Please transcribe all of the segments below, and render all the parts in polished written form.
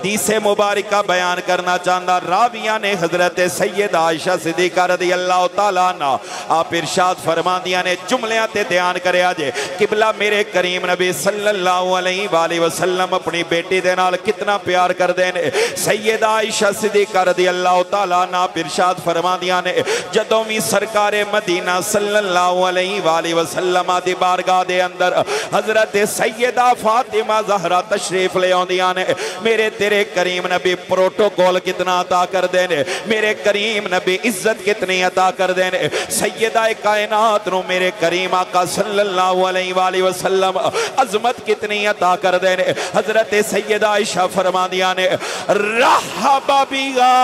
हदीस मुबारका बयान करना चाहता। राविया ने हजरत सैयदा आयशा सिद्दीका रज़ी अल्लाह तआला अन्हा आप इरशाद फरमांदियां ने जुमलियां ते ध्यान करया जे किबला मेरे करीम नबी सल्लल्लाहु अलैहि वसल्लम अपनी बेटी दे नाल कितना प्यार करदे ने। सैयदा आयशा सिद्दीका रज़ी अल्लाह तआला अन्हा इरशाद फरमांदियां ने जदों भी सरकारे मदीना सल्लल्लाहु अलैहि वसल्लम दी बारगाह दे अंदर हजरत सैयदा फातिमा ज़हरा तशरीफ ले आउंदियां ने मेरे तेरे करीम नबी प्रोटोकॉल कितना अता करदे ने, मेरे करीम नबी इज्जत कितनी अता करदे ने। सैयदा कायनात नु मेरे करीम आका सल्लल्लाहु अलैहि वसल्लम अजमत कितनी अता करदे ने। हजरत सैयदा आयशा फरमादियां ने रहबा बिहा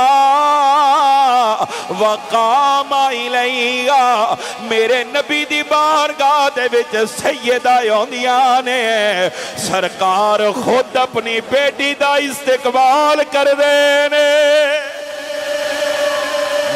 वकामा इलैहा मेरे नबी दी बारगाह दे विच सैयदा आउंदियां ने सरकार खुद अपनी बेटी दा इस्तिकबाल कर देने।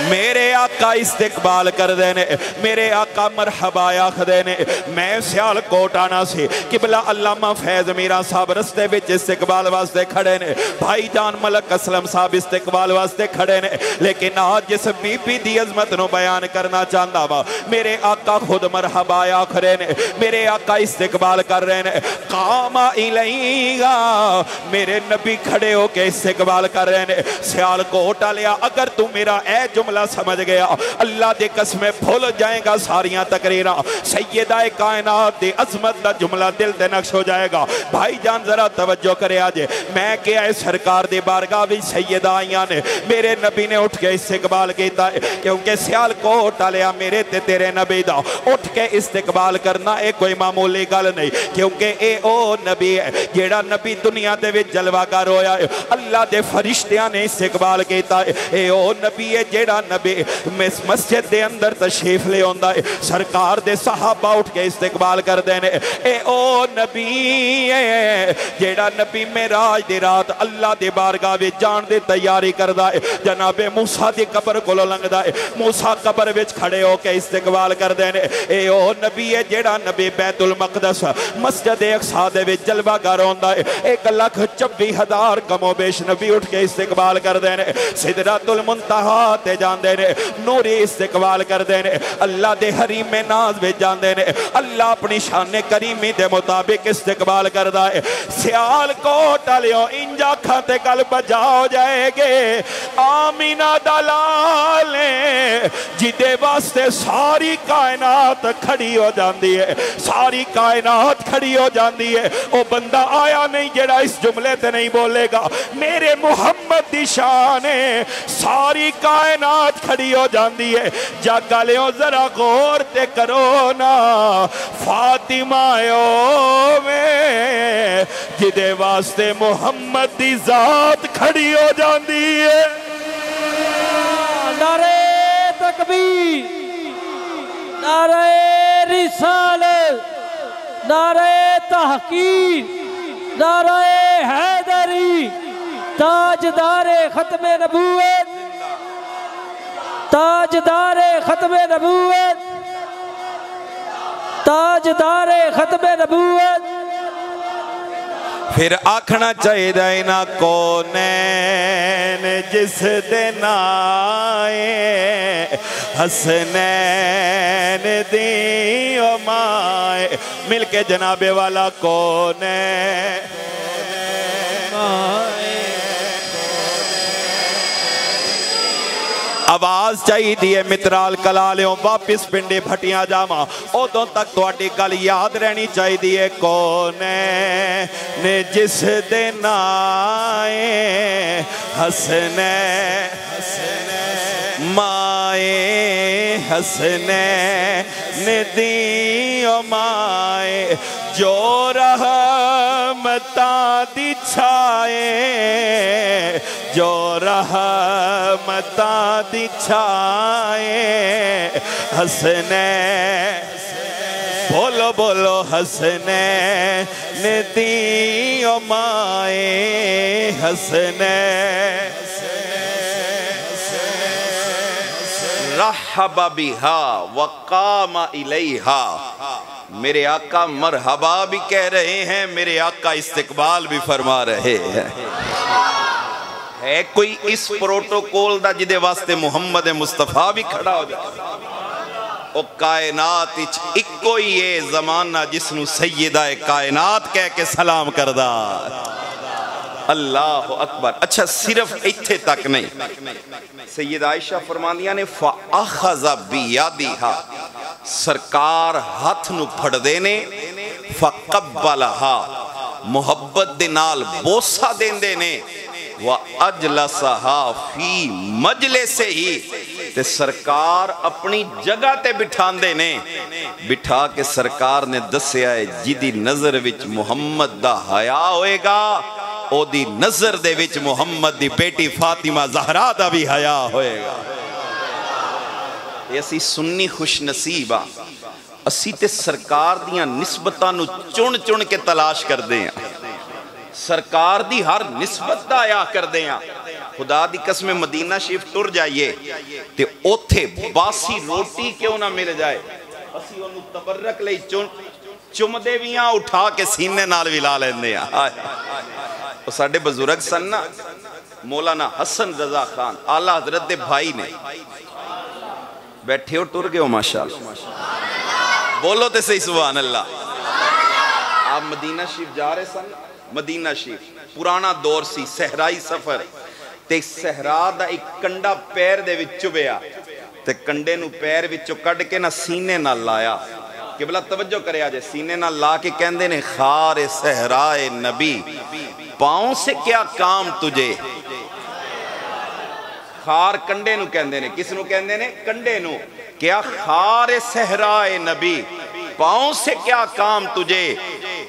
मेरे आका इस्तिकबाल कर देने, मेरे आका मरहबा आखदे ने। मैं सियालकोट आना सी किबला अल्लामा फैज मीरा साहब रस्ते विच इस्तिकबाल वास्ते खड़े ने, भाई जान मलक असलम साहब इस्तिकबाल वास्ते खड़े ने, लेकिन आज जिस बीबी दी अजमत नु बयान करना चाहता वा मेरे आका खुद मरहबा आख रहे ने, मेरे आका इस्तिकबाल कर रहे ने। कामा इलैहा मेरे नबी खड़े होके इस्तिकबाल कर रहे ने। सियालकोट आलिया अगर तू मेरा ए जुमला समझ गया अल्लाह दे कसमें भूल जाएगा सारियां तकरीरां। सैयदा कायनात दी अजमत दा जुमला दिल ते नक्श हो जाएगा। भाई जान जरा तवज्जो करे आज मैं क्या है सरकार दी बारगाह विच सैयदा आईयां ने, मेरे नबी ने उठ के इस्तिकबाल कीता क्योंकि सियालकोट आलिया मेरे ते तेरे नबी दा उठ के इस्तिकबाल करना ये कोई मामूली गल नहीं, क्योंकि ये ओ नबी है जेड़ा नबी दुनिया दे विच जलवागर होया है। अल्लाह दे फरिश्तियां ने इस्तिकबाल कीता है। ये ओ नबी है जेड़ा नबी मस्जिद दे अंदर तशरीफ ले आंदा है, सरकार दे सहाबा उठ के इस्तिकबाल करदे ने। ए ओ नबी है जेड़ा नबी मेराज दी रात अल्लाह दे बारगाह विच जान दी तैयारी करदा है। जनाबे मूसा दी कब्र कोलों लंघदा है, मूसा कब्र विच खड़े होके इस्तिकबाल करदे ने। ए ओ नबी है जेड़ा नबी बैतुल मक़दस मस्जिद अक़सा दे विच जलवागर होंदा है। 1,24,000 कमोबेश नबी उठ के इस्तिकबाल करदे ने। सिदरतुल मुंतहा ते जांदे ने, नूरी इस्तिकबाल करदे ने, अल्लाह दे हरीमे नाज विच जांदे ने। अल्लाह अपनी शान करीमी दे मुताबिक इस्तिकबाल करदा है। सियालकोट वालियो इंजा खाते कल बजा हो जाएगे आमीना दलाल जिदे वास्ते सारी कायनात खड़ी हो जाती है, सारी कायनात खड़ी हो जाती है। वो बंदा आया नहीं जेड़ा इस जुमले ते नहीं बोलेगा मेरे मुहम्मद दी शान है, सारी कायनात खड़ी हो जाती है। जागा लियो जरा गौर ते करो ना फातिमा में जिदे वास्ते मुहम्मद दी जात खड़ी हो जाती है। नारे तकबीर, नारे रिसालत, नारे तहकीर, नारे हैदरी, ताजदारे खत्मे नबूवत, ताजदारे खत्मे नबूवत, ताजदारे खत्मे नबूवत। फिर आखना चाहिए ना कौनैन जिस दिन आए हसनैन दी ओ माए मिलके जनाबे वाला कौनैन आवाज चाहिए मित्राल कला लियो वापिस पिंडे भटिया जावा उदों तक तुहाडी गल याद रहनी चाहिए। कौन ने जिस दिन आए हसने माए हसने दी माए जो रहमता दी छाए जो रहमता दी छाए हसने बोलो बोलो हसने दी माए हसने रहबा बिहा वकामा इलैहा। मेरे आका मरहबा भी कह रहे हैं, मेरे आका इस्तकबाल भी फरमा रहे हैं। है कोई इस प्रोटोकॉल दा जिदे वास्ते मुहम्मद मुस्तफा भी खड़ा हो जाए? ओ कायनात इको ही है जमाना जिसनू सैयदा कायनात कह के सलाम करदा। अल्लाह अकबर। अच्छा सिर्फ इत्थे तक नहीं, सैयद आयशा फरमांदियां ने फ़अख़ज़ बियदिहा, सरकार हाथ नू फड़दे ने, फ़क़ब्बलहा, मुहब्बत दे नाल बोसा देंदे ने, व अजलसहा फी मजलिसे ही, ते सरकार अपनी जगह ते बिठांदे ने। बिठा के सरकार ने दस्या है जिदी नजर विच मुहम्मद दा हया होएगा, ओदी नजर दे विच मुहम्मद दी बेटी फातिमा ज़हरा दा भी हया होएगा। असी सुन्नी खुश नसीब आ, असी ते सरकार दियां निस्बतां नू चुन चुन के तलाश करदे हैं, सरकार दी हर निस्बत दा आया करदे हैं। खुदा दी कसम मदीना शरीफ टुर जाइए ते ओथे बासी रोटी क्यों ना मिल जाए, असी ओनू तबर्रक लई चुमदे भी हां, उठा के सीने नाल भी ला लैंदे हां। ओ साडे बुजुर्ग सन ना, मौलाना हसन रजा खान आला हजरत दे भाई ने, बैठे हो टुर गए हो माशाअल्लाह, बोलो ते सही सुभान अल्लाह। आप मदीना शरीफ जा रहे सन, मदीना शरीफ पुराना दौर सी, सहराई सफर, ते सहरा दा एक कंडा पैर दे विच चुभया, ते कंडे नू पैर विचों कढ के ना सीने नाल लाया। किबला तवज्जो करे जे, सीने नाल ला के कहंदे ने खारे सहराए नबी, पांव से क्या काम तुझे। खार कंडे नू कहंदे ने, किस नू कहंदे ने? कंडे नू। क्या खारे सहराए नबी, पांव से क्या काम तुझे।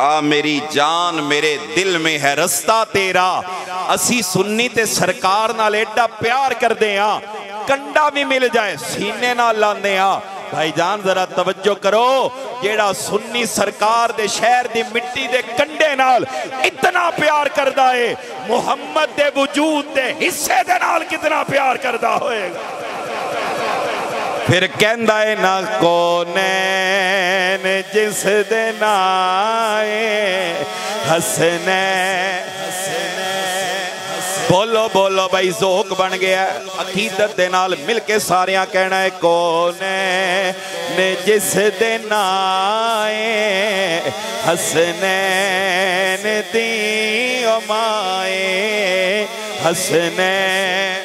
आ मेरी जान मेरे दिल में है रस्ता तेरा। असी सुन्नी ते सरकार नाल एडा प्यार करदे आ, कंडा भी मिल जाए सीने नाल लांदे आ। भाईजान जरा तवज्जो करो, जेड़ा सुन्नी सरकार दे शहर दी मिट्टी दे कंडे नाल इतना प्यार करदा है, मुहम्मद दे वजूद दे हिस्से दे नाल कितना प्यार करदा होएगा। फिर कहंदा है ना कौनैन जिस दे नाए हसने, बोलो बोलो भाई ज़ोक बन गया। अकीदत दे नाल मिल के सारियां कहना है कौनैन जिस दे नाए हसनैन दी ओ माए हसनैन।